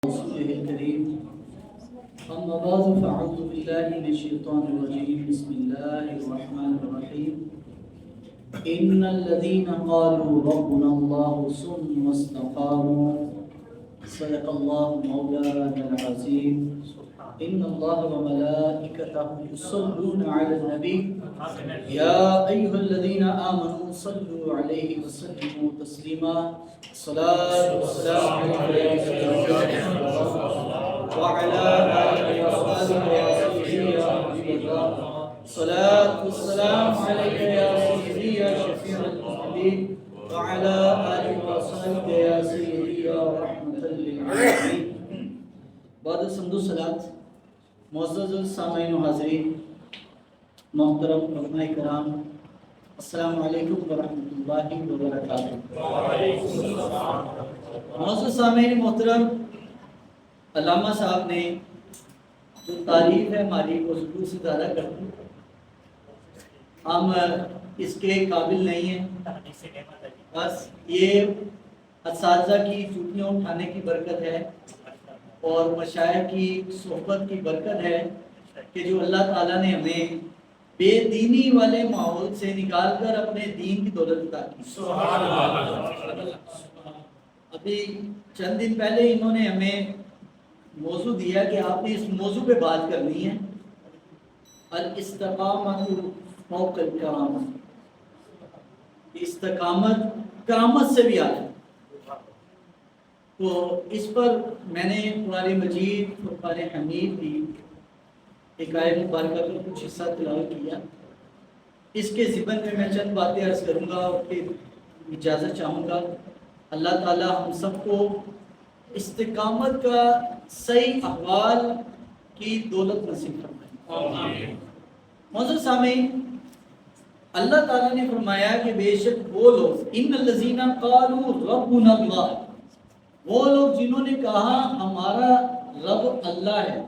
رسوله الكريم أما بعد فأعوذ بالله من الشيطان الرجيم بسم الله الرحمن الرحيم إن الذين قالوا ربنا الله ثم استقاموا صدق الله مولانا العظيم إن الله وملائكته يصلون على النبي يا أيها الذين آمنوا صلوا عليه وسلموا تسليما الصلاة والسلام عليك يا سيدي وعلى آله وصحبه يا سيدي يا حبيب الله الصلاة والسلام عليك يا سيدي يا شفيع المذنبين وعلى آله وصحبه يا سيدي يا رحمة للعالمين بعد الحمد والصلاة معزز السامعین و حاضرین محترم علماء کرام السلام علیکم ورحمۃ اللہ وبرکاتہ۔ معزز سامعین محترم، علامہ صاحب نے جو تعریف ہے ہماری وہ ضرور سے زیادہ کرتے ہیں، ہم اس کے قابل نہیں ہیں، بس یہ اساتذہ کی چوٹیاں اٹھانے کی برکت ہے اور مشائخ کی صحبت کی برکت ہے کہ جو اللہ تعالیٰ نے ہمیں بے دینی والے ماحول سے نکال کر اپنے دین کی دولت عطا کی۔ سبحان اللہ۔ ابھی چند دن پہلے انہوں نے ہمیں موضوع دیا کہ آپ نے اس موضوع پہ بات کرنی ہے، الاستقامت فوق الکرامت، استقامت کرامت سے بھی اعلیٰ۔ تو اس پر میں نے قرآن مجید فرقان حمید کی ایک آیت مبارکہ کا کچھ حصہ تلاوت کیا۔ اس کے ضمن میں چند باتیں عرض کروں گا اور پھر اجازت چاہوں گا۔ اللہ تعالی ہم سب کو استقامت کا صحیح احوال کی دولت نصیب فرمائے۔ معزز سامعین، اللہ تعالیٰ نے فرمایا کہ بے شک وہ لوگ ان الذین قالوا ربنا اللہ، وہ لوگ جنہوں نے کہا ہمارا رب اللہ ہے،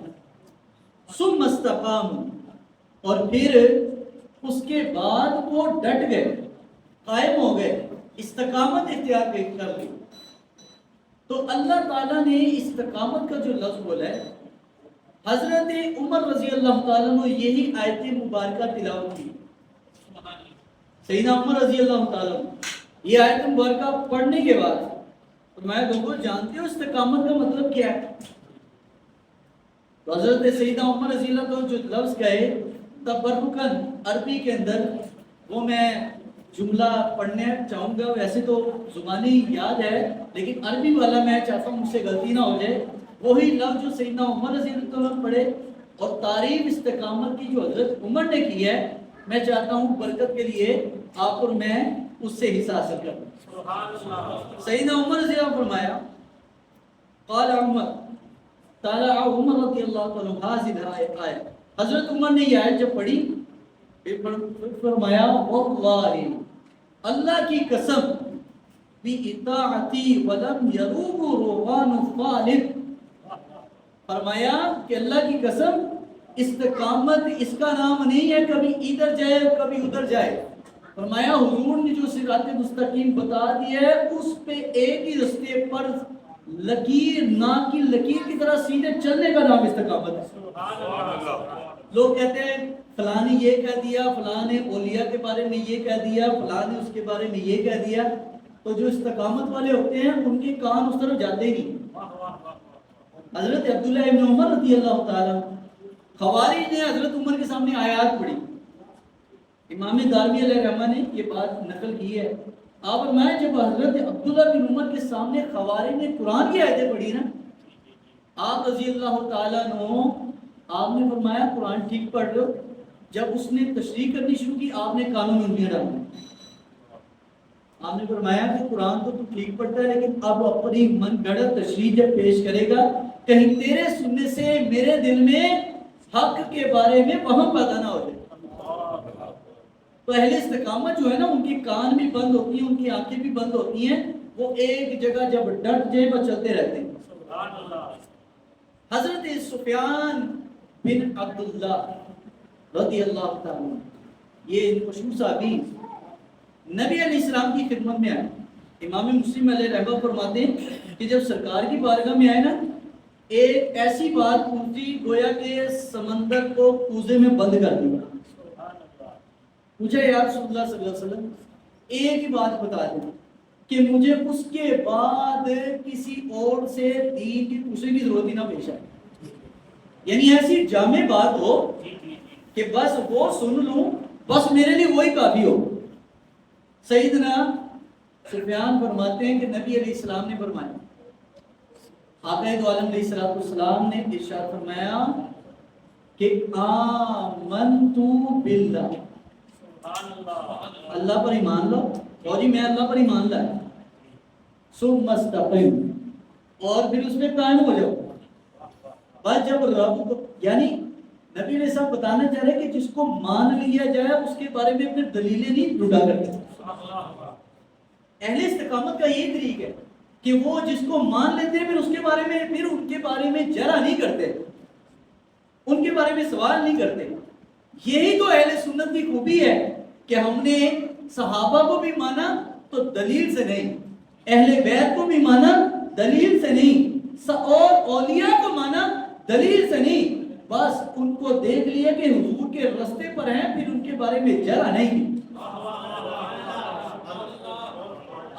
ثم استقاموا، اور پھر اس کے بعد وہ ڈٹ گئے، قائم ہو گئے، استقامت اختیار کر لی۔ تو اللہ تعالیٰ نے استقامت کا جو لفظ بولا ہے، حضرت عمر رضی اللہ تعالیٰ نے یہی آیت مبارکہ تلاوت کی۔ سیدنا عمر رضی اللہ تعالیٰ یہ آیت مبارکہ پڑھنے کے بعد میں لوگوں جانتے ہو استقامت کا مطلب کیا ہے؟ تو حضرت سیدنا عمر رضی اللہ عنہ جو لفظ کہے تبرکن، عربی کے اندر وہ میں جملہ پڑھنے چاہوں گا، ویسے تو زبانی یاد ہے لیکن عربی والا میں چاہتا ہوں مجھ سے غلطی نہ ہو جائے۔ وہی لفظ جو سیدنا عمر رضی اللہ عنہ پڑھے اور تعریف استقامت کی جو حضرت عمر نے کی ہے، میں چاہتا ہوں برکت کے لیے آپ اور میں اس سے حصہ حاصل کروں۔ سیدنا عمر رضی اللہ عنہ فرمایا، قال عمر تعالی عمر رضی اللہ عنہ حاضر آئے، حضرت عمر نے یہ آیت جب پڑھی فرمایا واللہ، اللہ کی قسم بِإِطَاعَتِي وَلَمْ يَرُوبُ رُوَانُ الطَّالِبِ، فرمایا کہ اللہ کی قسم استقامت اس کا نام نہیں ہے کبھی ادھر جائے کبھی ادھر جائے۔ فرمایا حضور نے جو صراط مستقیم بتا دی ہے اس پہ ایک ہی رستے پر لکیر ناک کی لکیر کی طرح سیدھے چلنے کا نام استقامت ہے۔ لوگ کہتے ہیں فلاں نے یہ کہہ دیا، فلاں نے اولیاء کے بارے میں یہ کہہ دیا، فلاں نے اس کے بارے میں یہ کہہ دیا، تو جو استقامت والے ہوتے ہیں ان کے کان اس طرف جاتے ہی نہیں۔ حضرت عبداللہ ابن عمر رضی اللہ تعالیٰ، خوارج نے حضرت عمر کے سامنے آیات پڑھی، امام دارمی علیہ رحمہ نے یہ بات نقل کی ہے۔ آپ فرمائیں جب حضرت عبداللہ بن عمر کے سامنے خوارج نے قرآن کی آیتیں پڑھی نا، آپ رضی اللہ تعالیٰ عنہ آپ نے فرمایا قرآن ٹھیک پڑھ لو۔ جب اس نے تشریح کرنی شروع کی آپ نے کانوں میں انگلیاں ڈالی، آپ نے فرمایا کہ قرآن تو ٹھیک پڑھتا ہے لیکن اب اپنی من گڑت تشریح جب پیش کرے گا کہیں تیرے سننے سے میرے دل میں حق کے بارے میں وہم پیدا نہ ہو جائے۔ تو اہل استقامت جو ہے نا ان کے کان بھی بند ہوتی ہیں، ان کی آنکھیں بھی بند ہوتی ہیں، وہ ایک جگہ جب ڈٹ جائے وہ چلتے رہتے ہیں۔ حضرت سفیان بن عبداللہ رضی اللہ تعالیٰ یہ مشہور صحابی نبی علیہ السلام کی خدمت میں آئے۔ امام مسلم علیہ رحمہ فرماتے ہیں کہ جب سرکار کی بارگاہ میں آئے نا ایک ایسی بات پوچھی گویا کہ سمندر کو کوزے میں بند کر دیا. پوچھا یا رسول اللہ صلی اللہ علیہ وسلم ایک ہی بات بتا دیں کہ مجھے اس کے بعد کسی اور سے دین کی پوچھنے کی ضرورت ہی نہ پیش آئے. یعنی ایسی جامع بات ہو کہ بس وہ سن لوں, بس میرے لیے وہی کافی ہو. سیدنا سفیان فرماتے ہیں کہ نبی علیہ السلام نے فرمایا, آقا دو عالم علیہ السلام نے ارشاد فرمایا کہ آمنت باللہ, اللہ پر ایمان لو, اور جی میں اللہ پر ایمان لایا, ثم استقم, اور پھر اس میں قائم ہو جاؤ. بس جب رب کو, یعنی نبی علیہ السلام بتانا چاہ رہے کہ جس کو مان لیا جائے اس کے بارے میں پھر دلیلیں نہیں ڈھونڈا کرتے. اہل استقامت کا یہ طریق ہے کہ وہ جس کو مان لیتے ہیں پھر اس کے بارے میں, پھر ان کے بارے میں جرا نہیں کرتے, ان کے بارے میں سوال نہیں کرتے. یہی تو اہل سنت کی خوبی ہے کہ ہم نے صحابہ کو بھی مانا تو دلیل سے نہیں, اہل بیت کو بھی مانا دلیل سے نہیں, اور اولیاء کو مانا دلیل سے نہیں, بس ان کو دیکھ لیا کہ حضور کے راستے پر ہیں, پھر ان کے بارے میں جرا نہیں.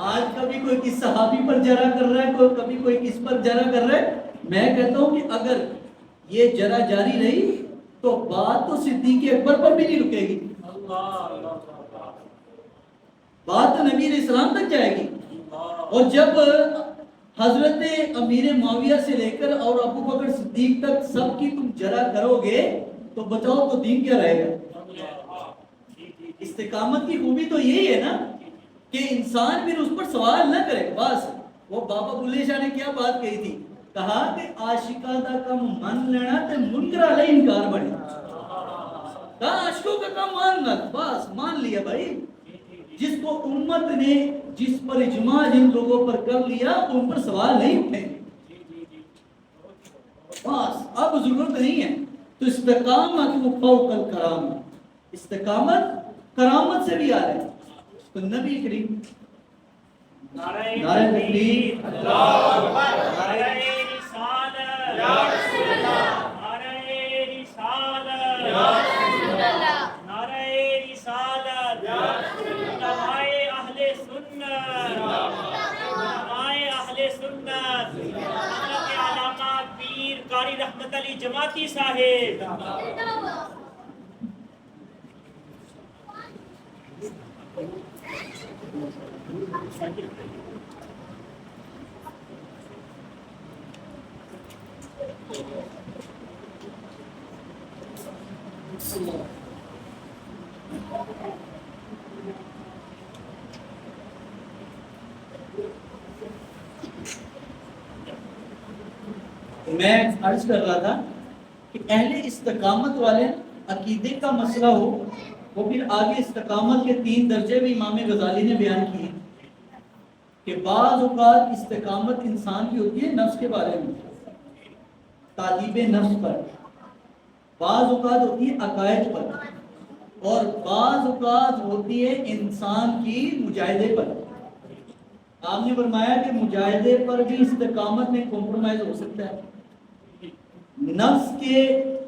آج کبھی کوئی کس صحابی پر جرا کر رہا ہے, کبھی کوئی کس پر جرا کر رہا ہے. میں کہتا ہوں کہ اگر یہ جرا جاری رہی تو بات تو صدیق اکبر پر بھی نہیں رکے گی, بات تو نبی علیہ السلام تک جائے گی. اور جب حضرت امیر معاویہ سے لے کر اور ابو بکر صدیق تک سب کی تم جرا کرو گے تو بتاؤ تو دین کیا رہے گا. استقامت کی خوبی تو یہی ہے نا کہ انسان پھر اس پر سوال نہ کرے. بس وہ بابا بلے شاہ نے کیا بات کہی تھی, کہا کہ عاشقاں دا کم من لینا تے منکر علیہ انکار بڑی. کہا عاشقوں کا کام ماننا, بس مان لیا بھائی. جس کو امت نے جس پر اجماع جن لوگوں پر کر لیا ان پر سوال نہیں اٹھے, بس اب ضرورت نہیں ہے. تو استقامت فوق الکرام, استقامت کرامت سے بھی آ رہے. تو نبی کریم نعرہ تکبیر, اللہ اکبر, نعرہ رسالت, یا رسول اللہ, نعرہ رسالت, یا رسول اللہ, نعرہ رسالت, یا رسول اللہ, علماء اہل سنت, علماء اہل سنت, حضرت علامہ پیر قاری رحمت علی جماعتی صاحب. میں عرض کر رہا تھا کہ اہل استقامت والے عقیدے کا مسئلہ ہو, وہ پھر آگے استقامت کے 3 درجے بھی امام غزالی نے بیان کیے کہ بعض اوقات استقامت انسان کی ہوتی ہے نفس کے بارے میں, تعذیب نفس پر, بعض اوقات ہوتی ہے عقائد پر, اور بعض اوقات ہوتی ہے انسان کی مجاہدے پر. آپ نے فرمایا کہ مجاہدے پر بھی استقامت میں کمپرومائز ہو سکتا ہے, نفس کے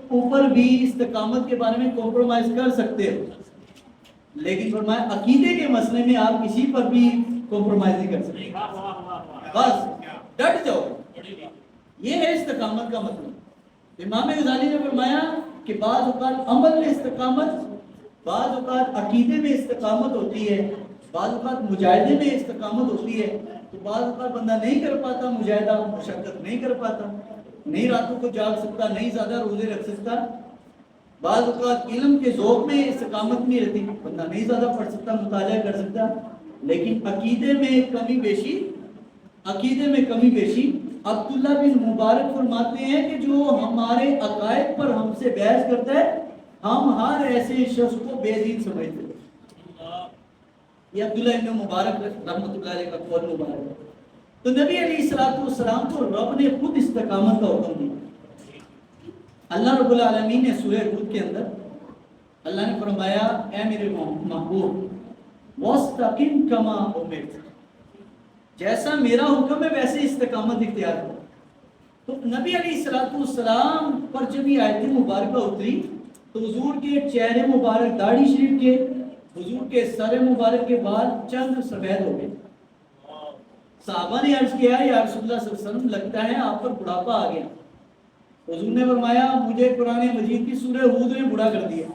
اوپر بھی استقامت کے بارے میں کمپرومائز کر سکتے ہو, لیکن فرمایا عقیدے کے مسئلے میں آپ کسی پر بھی کمپرومائز نہیں کر سکتے. بس ڈٹ جاؤ, یہ ہے استقامت کا مطلب. امام غزالی نے فرمایا کہ بعض اوقات عمل میں استقامت, بعض اوقات عقیدے میں استقامت ہوتی ہے, بعض اوقات مجاہدے میں استقامت ہوتی ہے. تو بعض اوقات بندہ نہیں کر پاتا مجاہدہ, مشقت نہیں کر پاتا, نہیں راتوں کو جاگ سکتا, نہیں زیادہ روزے رکھ سکتا. بعض اوقات علم کے ذوق میں استقامت نہیں رہتی, بندہ نہیں زیادہ پڑھ سکتا, مطالعہ کر سکتا. لیکن عقیدے میں کمی بیشی, عقیدے میں کمی بیشی. عبداللہ بن مبارک فرماتے ہیں کہ جو ہمارے عقائد پر ہم سے بحث کرتا ہے ہم ہر ایسے شخص کو بے دین سمجھتے ہیں. یہ عبداللہ بن مبارک رحمۃ اللہ علیہ کا قول مبارک ہے. تو نبی علیہ الصلوۃ والسلام کو رب نے خود استقامت کا حکم دیا. اللہ رب العالمین نے سورہ ہود کے اندر اللہ نے فرمایا اے میرے محبوب واستقم کما امرت, جیسا میرا حکم ہے ویسے استقامت اختیار کرو. تو نبی علیہ السلام پر جب یہ آیت مبارکہ اتری تو حضور کے چہرے مبارک، داڑھی شریف کے، حضور کے سر مبارک کے بال چند سفید ہو گئے. صحابہ نے عرض کیا یا رسول اللہ صلی اللہ علیہ وسلم لگتا ہے آپ پر بڑھاپا آ گیا. حضور نے فرمایا مجھے قرآن مجید کی سورہ ہود نے بوڑھا کر دیا،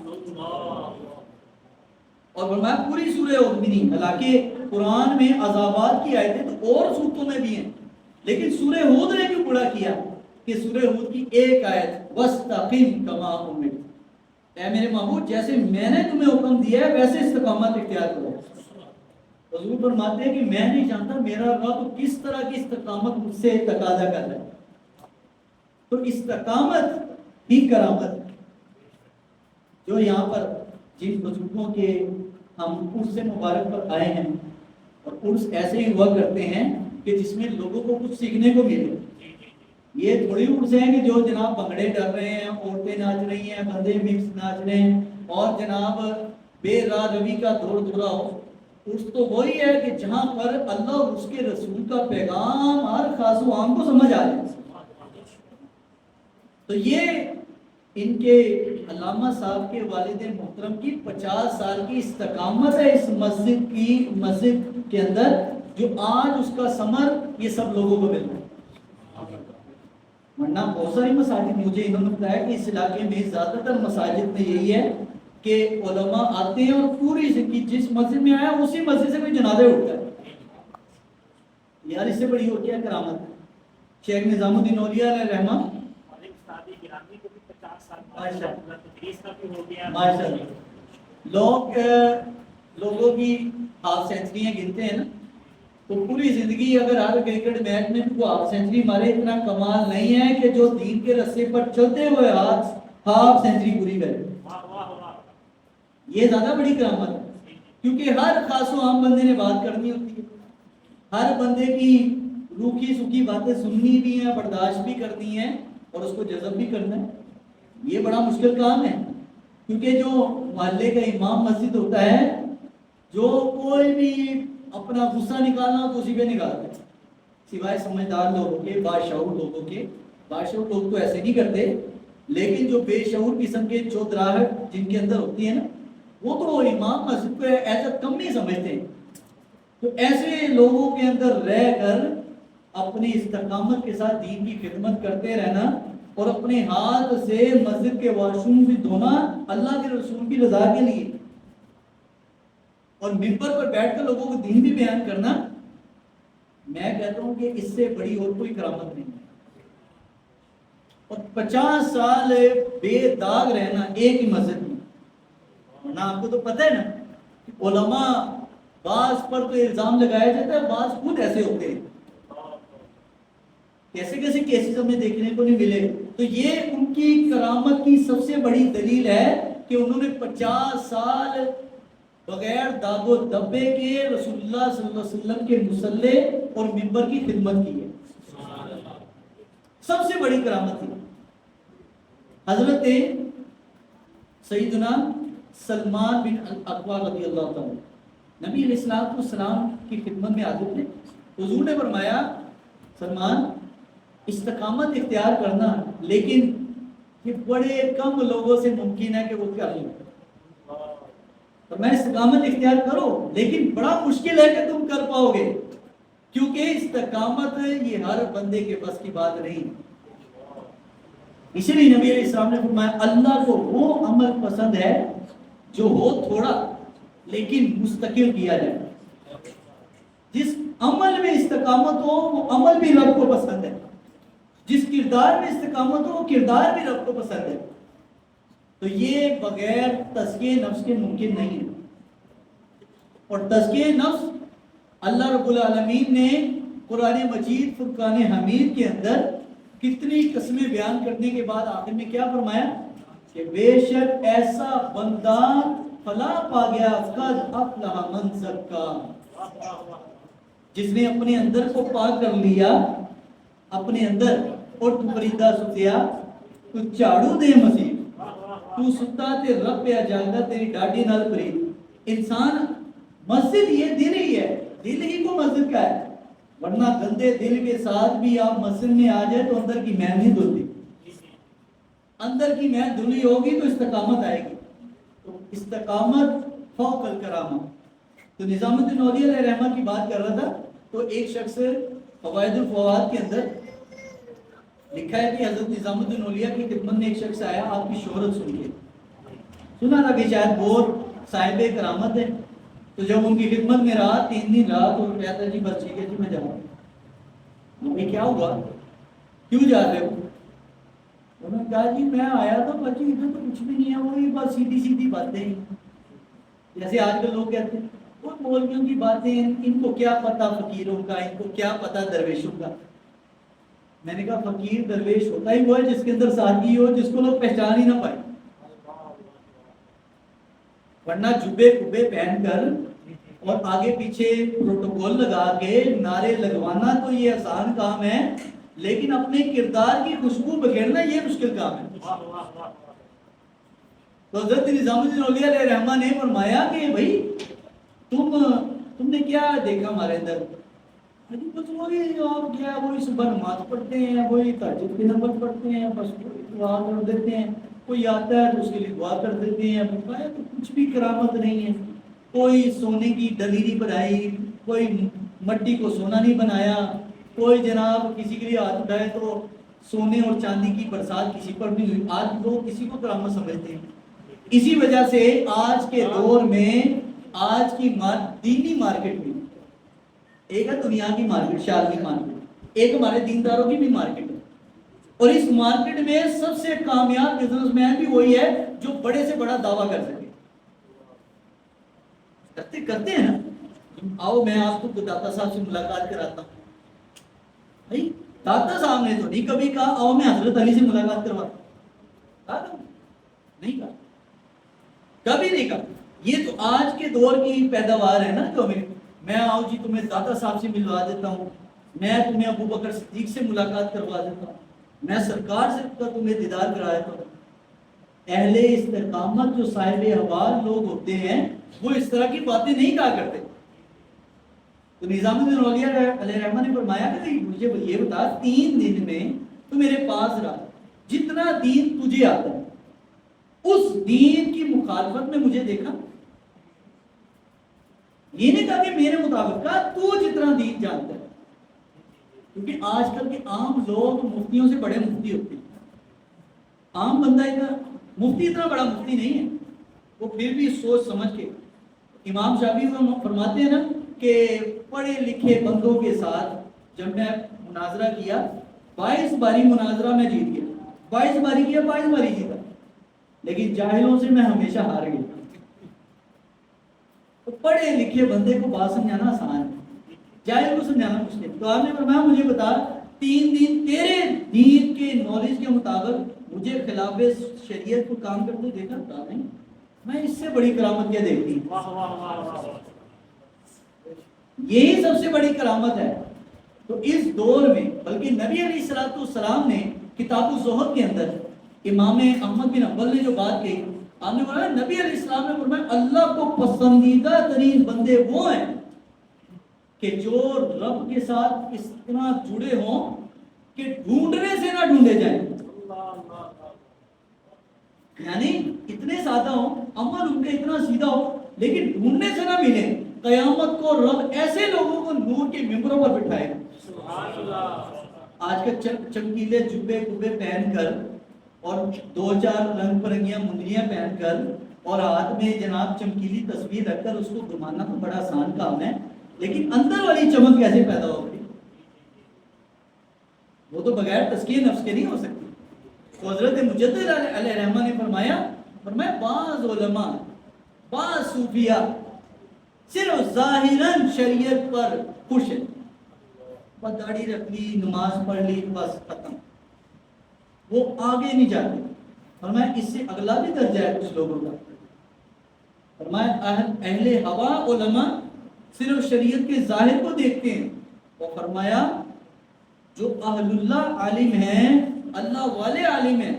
اور فرمایا پوری سورہ ہود بھی نہیں، حالانکہ قرآن میں عذابات کی آیتیں تو اور سورتوں میں بھی ہیں، لیکن سورہ ہود نے کیوں بوڑھا کیا کہ سورہ ہود کی ایک آیت وَاسْتَقِمْ كَمَا أُمِرْتَ، اے میرے معبود جیسے میں نے تمہیں حکم دیا ہے ویسے استقامت اختیار کرو. حضور فرماتے ہیں کہ میں نہیں جانتا میرا رب کس طرح کی استقامت مجھ سے تقاضا کر رہا ہے. تو استقامت ہی کرامت جو یہاں پر جن بزرگوں کے ہم عرس مبارک پر آئے ہیں، اور عرس ایسے ہی ہوا کرتے ہیں کہ جس میں لوگوں کو کچھ سیکھنے کو ملے. یہ تھوڑی عرس ہیں کہ جو جناب بھنگڑے ڈر رہے ہیں، عورتیں ناچ رہی ہیں، بندے مکس ناچ رہے ہیں، اور جناب بے راہ روی کا دور دورا ہو. عرس تو وہی ہے کہ جہاں پر اللہ اور اس کے رسول کا پیغام ہر خاص و عام کو سمجھ آ جائے. تو یہ ان کے علامہ صاحب کے والد محترم کی 50 سال کی استقامت ہے اس مسجد کے اندر، جو آج اس کا ثمر یہ سب لوگوں کو مل رہا ہے. ورنہ بہت ساری مساجد مجھے انہوں نے بتایا کہ اس علاقے میں زیادہ تر مساجد میں یہی ہے کہ علماء آتے ہیں اور پوری زندگی جس مسجد میں آیا اسی مسجد سے کوئی جنازہ اٹھتا ہے. یار اس سے بڑی اور کیا کرامت ہے. شیخ نظام الدین اولیاء علیہ رحمہ لوگوں کی ہاف سینچریاں گنتے ہیں نا، تو پوری زندگی اگر ہر کرکٹ میچ میں وہ ہاف سینچری مارے اتنا کمال نہیں ہے کہ جو دین کے رستے پر چلتے ہوئے ہاف سینچری پوری کرے. یہ زیادہ بڑی کرامت ہے، کیونکہ ہر خاص و عام بندے نے بات کرنی ہوتی ہے، ہر بندے کی روکھی سوکھی باتیں سننی بھی ہیں، برداشت بھی کرنی ہے، اور اس کو جذب بھی کرنا ہے. یہ بڑا مشکل کام ہے، کیونکہ جو محلے کا امام مسجد ہوتا ہے، جو کوئی بھی اپنا غصہ نکالنا ہو تو اسی پہ نکالتا ہے، سوائے سمجھدار لوگوں کے، باشعور لوگوں کے. باشعور لوگ تو ایسے نہیں کرتے، لیکن جو بے شعور قسم کے چودراہٹ جن کے اندر ہوتی ہے نا، وہ تو امام مسجد کو ایسا کم نہیں سمجھتے. تو ایسے لوگوں کے اندر رہ کر اپنی استقامت کے ساتھ دین کی خدمت کرتے رہنا، اور اپنے ہاتھ سے مسجد کے واش روم بھی دھونا اللہ کے رسول کی رضا کے لیے، اور ممبر پر بیٹھ کر لوگوں کو دین بھی بیان کرنا، میں کہتا ہوں کہ اس سے بڑی اور کوئی کرامت نہیں ہے. اور 50 سال بے داغ رہنا ایک ہی مسجد میں. ورنہ آپ کو تو پتہ ہے نا کہ علماء بعض پر تو الزام لگایا جاتا ہے، بعض خود ایسے ہوتے ہیں، کیسے کیسے کیسز ہمیں دیکھنے کو نہیں ملے. تو یہ ان کی کرامت کی سب سے بڑی دلیل ہے کہ انہوں نے 50 سال بغیر داغ و دبے کے رسول اللہ صلی اللہ علیہ وسلم کے مصلی اور ممبر کی خدمت کی ہے. سب سے بڑی کرامت تھی. حضرت سیدنا سلمان بن الاکوع رضی اللہ تعالیٰ نبی علیہ السلام کی خدمت میں حاضر تھے. حضور نے فرمایا سلمان استقامت اختیار کرنا، لیکن یہ بڑے کم لوگوں سے ممکن ہے کہ وہ کر لیں. میں استقامت اختیار کرو، لیکن بڑا مشکل ہے کہ تم کر پاؤ گے، کیونکہ استقامت یہ ہر بندے کے بس کی بات نہیں. اسی لیے نبی علیہ السلام نے فرمایا اللہ کو وہ عمل پسند ہے جو ہو تھوڑا لیکن مستقل کیا جائے. جس عمل میں استقامت ہو وہ عمل بھی رب کو پسند ہے، جس کردار میں استقامت ہو وہ کردار بھی رب کو پسند ہے. تو یہ بغیر تزکیہ نفس کے ممکن نہیں ہے. اور تزکیہ نفس اللہ رب العالمین نے قرآن مجید فرقان حمید کے اندر کتنی قسمیں بیان کرنے کے بعد آخر میں کیا فرمایا کہ بے شک ایسا بندہ فلاح پا گیا قد افلح من زکا، جس نے اپنے اندر کو پاک کر لیا، اپنے اندر. اور تو فریدہ ستیا تو چاڑو دے مسیح، تو ستا تے رب پہ جاگا تیری ڈاڈی نال پرید. انسان مسجد یہ دل ہی ہے، دل ہی کو مسجد کا ہے، ورنہ گندے دل کے ساتھ بھی آپ مسجد میں آ جائے تو اندر کی میل نہیں دھلتی. اندر کی میل دھلی ہوگی تو استقامت آئے گی. تو استقامت فوق الکرامہ. تو نظام الدین اولیا علیہ رحمہ کی بات کر رہا تھا. تو ایک شخص فوائد الفوائد کے اندر لکھا ہے کہ حضرت نظام الدین اولیا کی خدمت میں ایک شخص آیا آپ کی شہرت سن کے. سنا تھا کہ شاید بہت صاحب کرامت ہے. تو جب ان کی خدمت میں رہا 3 دن رہا تو کہتا جی بس ٹھیک ہے جی میں جاؤں. بھائی کیا ہوا کیوں جا رہے ہو؟ انہوں نے کہا جی میں آیا تھا بچی ادھر تو کچھ بھی نہیں ہے وہی بس سیدھی سیدھی باتیں جیسے آج کل لوگ کہتے ہیں وہ مولویوں کی باتیں ان کو کیا پتا فقیروں کا ان کو کیا پتا درویشوں کا. میں نے کہا فقیر درویش ہوتا ہی وہ ہے جس کے اندر سادگی ہو جس کو لوگ پہچان ہی نہ پائے. ورنہ جبے کبے پہن کر اور آگے پیچھے پروٹوکول لگا کے نعرے لگوانا تو یہ آسان کام ہے لیکن اپنے کردار کی خوشبو بکھیرنا یہ مشکل کام ہے. تو حضرت نظام الدین اولیاء علیہ رحمہ نے فرمایا کہ بھائی تم نے کیا دیکھا ہمارے اندر؟ بس وہی آپ کیا وہی صبح نماز پڑھتے ہیں وہی تہجد کی نماز پڑھتے ہیں بس دعا کر دیتے ہیں. کوئی آتا ہے تو اس کے لیے دعا کر دیتے ہیں. فرمایا تو کچھ بھی کرامت نہیں ہے. کوئی سونے کی ڈلی نہیں بنائی کوئی مٹی کو سونا نہیں بنایا کوئی جناب کسی کے لیے ہاتھ اٹھائے تو سونے اور چاندی کی برسات کسی پر نہیں ہوئی. آج لوگ کسی کو کرامت سمجھتے ہیں. اسی وجہ سے آج کے دور میں آج کی دینی مارکیٹ میں ایک ہے دنیا کی مارکیٹ شال کی مارکیٹ ایک ہمارے دینداروں کی بھی مارکیٹ ہے. اور اس مارکیٹ میں سب سے کامیاب بزنس مین بھی وہی ہے جو بڑے سے بڑا دعویٰ کر سکے. کرتے ہیں نا. آؤ میں آپ کو داتا صاحب سے ملاقات کراتا ہوں. بھائی داتا صاحب نے تو نہیں کبھی کہا آؤ میں حضرت علی سے ملاقات کرواتا ہوں. نہیں کہا کبھی نہیں کہا. یہ تو آج کے دور کی پیداوار ہے نا جو میں آؤ جی تمہیں داتا صاحب سے ملوا دیتا ہوں میں تمہیں ابو بکر صدیق سے ملاقات کروا دیتا ہوں میں سرکار سے تمہیں دیدار کرا دیتا ہوں. اہل استقامت جو صاحب حوال لوگ ہوتے ہیں وہ اس طرح کی باتیں نہیں کہا کرتے. تو نظام الدین اولیاء علیہ رحمہ نے فرمایا کہ مجھے یہ بتا 3 دن میں تو میرے پاس رہا جتنا دین تجھے آتا ہے اس دین کی مخالفت میں مجھے دیکھا. یہ نہیں کہا کہ میرے مطابق کہا تو جتنا دین جانتا ہے. کیونکہ آج کل کے عام لوگ مفتیوں سے بڑے مفتی ہوتے ہیں. عام بندہ مفتی اتنا بڑا مفتی نہیں ہے. وہ پھر بھی سوچ سمجھ کے امام شافعی فرماتے ہیں نا کہ پڑھے لکھے بندوں کے ساتھ جب میں مناظرہ کیا 22 باری مناظرہ میں جیت گیا 22 باری کیا 22 باری جیتا لیکن جاہلوں سے میں ہمیشہ ہار گیا. تو پڑھے لکھے بندے کو بات سمجھانا آسان ہے جاہل کو سمجھانا مشکل. تو آپ نے فرمایا مجھے بتا 3 دن تیرے دین کے نالج کے مطابق مجھے خلاف شریعت کو کام کرتے دیکھا تھا نہیں. میں اس سے بڑی کرامت کیا دیکھتی ہوں. یہی سب سے بڑی کرامت ہے. تو اس دور میں بلکہ نبی علیہ الصلوۃ والسلام نے کتاب الزہد کے اندر امام احمد بن حنبل نے جو بات کہی آپ نے فرمایا نبی علیہ السلام نے فرمایا اللہ کو پسندیدہ ترین بندے وہ ہیں کہ جو رب کے ساتھ اس طرح جڑے ہوں کہ ڈھونڈنے سے نہ ڈھونڈے جائیں. یعنی اتنے سادہ ہوں عمل ان کا اتنا سیدھا ہو لیکن ڈھونڈنے سے نہ ملیں. قیامت کو رب ایسے لوگوں کو نور کے ممبروں پر بٹھائے گا. آج کے چمکیلے جبے کبے پہن کر اور 2-4 رنگ برنگیاں منڈیاں پہن کر اور ہاتھ میں جناب چمکیلی تصویر رکھ کر اس کو گھمانا تو بڑا آسان کام ہے لیکن اندر والی چمک کیسے پیدا ہوگی وہ تو بغیر تزکیہ نفس کے نہیں ہو سکتی. تو حضرت مجدد علیہ رحمہ نے فرمایا بعض علماء بعض صوفیاء صرف ظاہراً شریعت پر خوش ہے. بس داڑھی رکھ لی نماز پڑھ لی بس ختم وہ آگے نہیں جاتے. فرمایا اس سے اگلا بھی درجہ ہے کچھ لوگوں کا. فرمایا اہل ہوا علماء صرف شریعت کے ظاہر کو دیکھتے ہیں. اور فرمایا جو اہل اللہ عالم ہیں اللہ والے عالم ہیں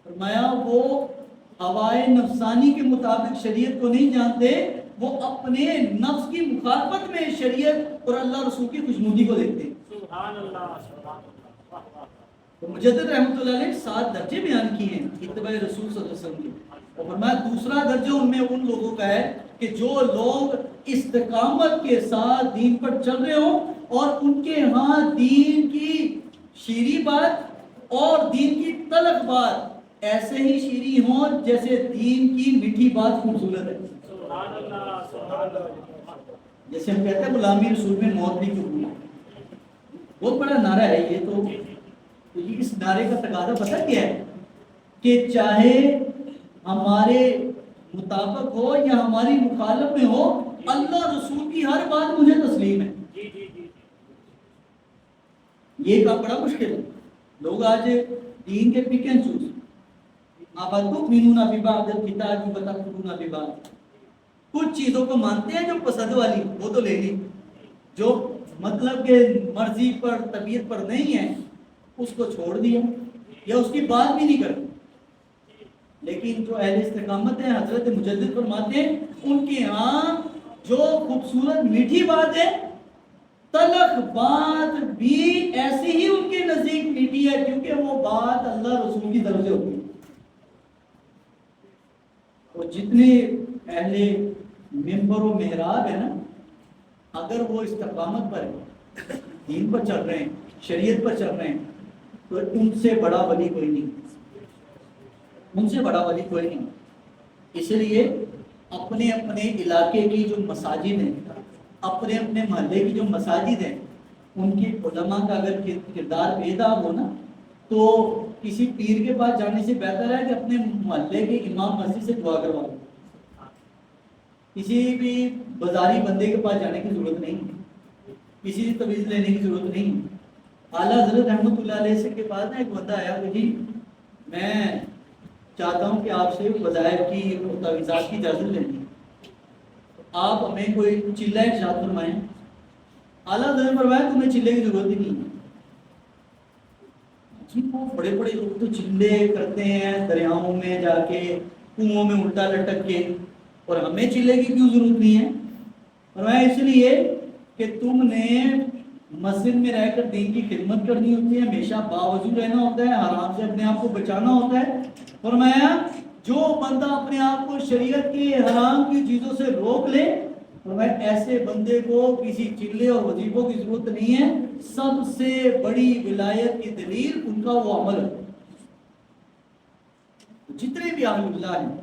فرمایا وہ ہوائے نفسانی کے مطابق شریعت کو نہیں جانتے وہ اپنے نفس کی مخالفت میں شریعت اور اللہ رسول کی خوشنودی کو دیکھتے ہیں. سبحان اللہ سبحان اللہ. تو مجدد رحمۃ اللہ علیہ 7 درجے بیان کیے ہیں اتباع رسول صلی اللہ علیہ وسلم کے. اور فرمایا دوسرا درجہ ان میں ان لوگوں کا ہے کہ جو لوگ استقامت کے ساتھ دین پر چل رہے ہوں اور ان کے ہاں دین کی شیریں بات اور دین کی تلخ بات ایسے ہی شیریں ہوں جیسے دین کی میٹھی بات خوبصورت ہے. سبحان اللہ سبحان اللہ. جیسے ہم کہتے ہیں غلامی رسول میں موت بھی قبول. بہت بڑا نعرہ ہے یہ. تو اس نعرے کا تقاضا پتہ کیا ہے کہ چاہے ہمارے مطابق ہو یا ہماری مخالف میں ہو اللہ رسول کی ہر بات مجھے تسلیم ہے. یہ کام بڑا مشکل ہے. لوگ آج دین کے پک اینڈ چوز آپ تؤمنون ببعض الکتاب وتکفرون ببعض. کچھ چیزوں کو مانتے ہیں جو پسند والی وہ تو لے لی, جو مطلب کہ مرضی پر طبیعت پر نہیں ہے اس کو چھوڑ دیا یا اس کی بات بھی نہیں کرتے. لیکن جو اہل استقامت ہیں حضرت مجدد فرماتے ہیں ان کے ہاں جو خوبصورت میٹھی بات ہے تلخ بات بھی ایسی ہی ان کے نزدیک میٹھی ہے کیونکہ وہ بات اللہ رسول کی طرف سے ہوتی ہے. اور جتنے اہل ممبر و محراب ہے نا اگر وہ استقامت پر ہے دین پر چل رہے ہیں شریعت پر چل رہے ہیں تو ان سے بڑا ولی کوئی نہیں, ان سے بڑا ولی کوئی نہیں. اس لیے اپنے اپنے علاقے کی جو مساجد ہیں اپنے اپنے محلے کی جو مساجد ہیں ان کی علماء کا اگر کردار بیدار ہو نا تو کسی پیر کے پاس جانے سے بہتر ہے کہ اپنے محلے کے امام مسجد سے دعا کروا لو. کسی بھی بازاری بندے کے پاس جانے کی ضرورت نہیں, کسی سے تویز لینے کی ضرورت نہیں. اعلیٰ حضرت رحمۃ اللہ علیہ کے پاس نا ایک بندہ آیا کہ جی میں چاہتا ہوں کہ آپ سے وظائف کی اور تعویذات کی اجازت لینی ہے, آپ ہمیں کوئی چلہ ارشاد فرمائیں. اعلیٰ حضرت نے فرمایا تمہیں چلے کی ضرورت ہی نہیں ہے. جی وہ بڑے بڑے لوگ تو چلے کرتے ہیں دریاؤں میں جا کے کنووں میں الٹا لٹک کے, اور ہمیں چلے کی کیوں ضرورت نہیں ہے. فرمایا اس لیے کہ تم نے مسجد میں رہ کر دین کی خدمت کرنی ہوتی ہے, ہمیشہ باوضو رہنا ہوتا ہے, حرام سے اپنے آپ کو بچانا ہوتا ہے. فرمایا جو بندہ اپنے آپ کو شریعت کی حرام کی چیزوں سے روک لے فرمایا ایسے بندے کو کسی چلے اور وظیفوں کی ضرورت نہیں ہے. سب سے بڑی ولایت کی دلیل ان کا وہ عمل ہے. جتنے بھی اہل اللہ ہیں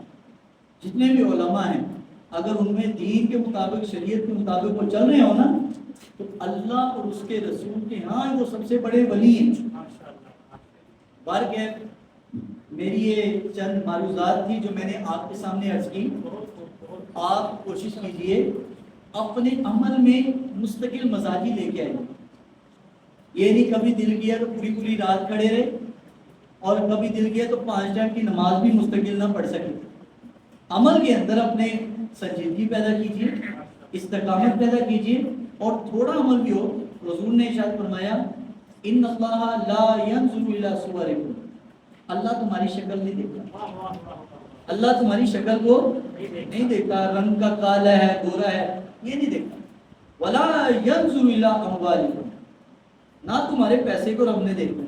جتنے بھی علماء ہیں اگر ان میں دین کے مطابق شریعت کے مطابق وہ چل رہے ہو نا تو اللہ اور اس کے رسول کے ہاں وہ سب سے بڑے ولی ہیں. میری یہ چند معلومات تھی جو میں نے آپ کے سامنے عرض کی. آپ کوشش کیجئے اپنے عمل میں مستقل مزاجی لے کے آئیے. یہ نہیں کبھی دل کیا تو پوری پوری رات کھڑے رہے اور کبھی دل کیا تو 5 ٹائم کی نماز بھی مستقل نہ پڑھ سکے. عمل کے اندر اپنے سنجیدگی پیدا کیجئے, استقامت پیدا کیجئے, اور تھوڑا عمل بھی ہو. حضور نے ارشاد فرمایا ان اللہ لا ينظر الى صورکم, اللہ تمہاری شکل نہیں دیکھتا, اللہ تمہاری شکل کو نہیں دیکھتا, رنگ کا کالا ہے گورا ہے یہ نہیں دیکھتا. ولا ينظر الى اموالکم, نہ تمہارے پیسے کو رب نے دیکھنا,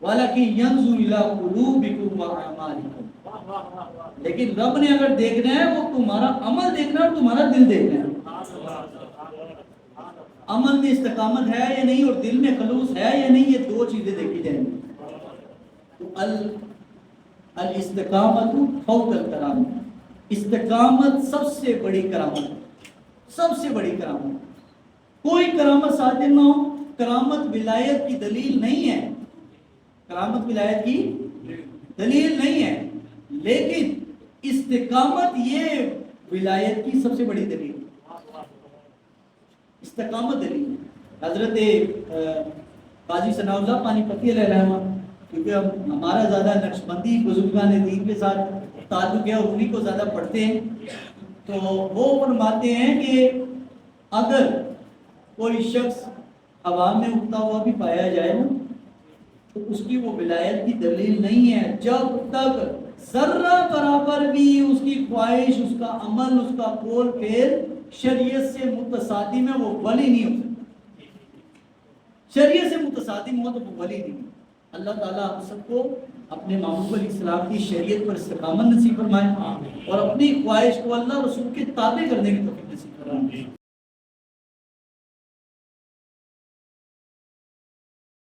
ولکن ينظر الى قلوبکم واعمالکم, لیکن رب نے اگر دیکھنا ہے وہ تمہارا عمل دیکھنا ہے اور تمہارا دل دیکھنا ہے. عمل میں استقامت ہے یا نہیں اور دل میں خلوص ہے یا نہیں, یہ 2 چیزیں دیکھی جائیں گی. الاستقامت فوق الکرامت, استقامت سب سے بڑی کرامت, سب سے بڑی کرامت. کوئی کرامت صادر نہ ہو, کرامت ولایت کی دلیل نہیں ہے, کرامت ولایت کی دلیل نہیں ہے, لیکن استقامت یہ ولایت کی سب سے بڑی دلیل. استقامت دلیل ہے. حضرت قاضی ثناء اللہ پانی پتی علیہ الرحمہ, کیونکہ ہمارا زیادہ نقشبندی بزرگان دین کے ساتھ تعلق ہے اور انہیں کو زیادہ پڑھتے ہیں, تو وہ فرماتے ہیں کہ اگر کوئی شخص ہوا میں اڑتا ہوا بھی پایا جائے نا تو اس کی وہ ولایت کی دلیل نہیں ہے جب تک ذرہ برابر بھی اس کی خواہش، اس کا عمل، اس کا قول پھر شریعت سے متصادم ہے، وہ ولی نہیں ہو سکتا۔ شریعت سے متصادم ہو تو وہ ولی نہیں۔ اللہ تعالیٰ ہم سب کو اپنے محبوب علیہ السلام کی شریعت پر استقامت نصیب فرمائے اور اپنی خواہش کو اللہ رسول کے تابع کرنے کی توفیق نصیب فرمائے۔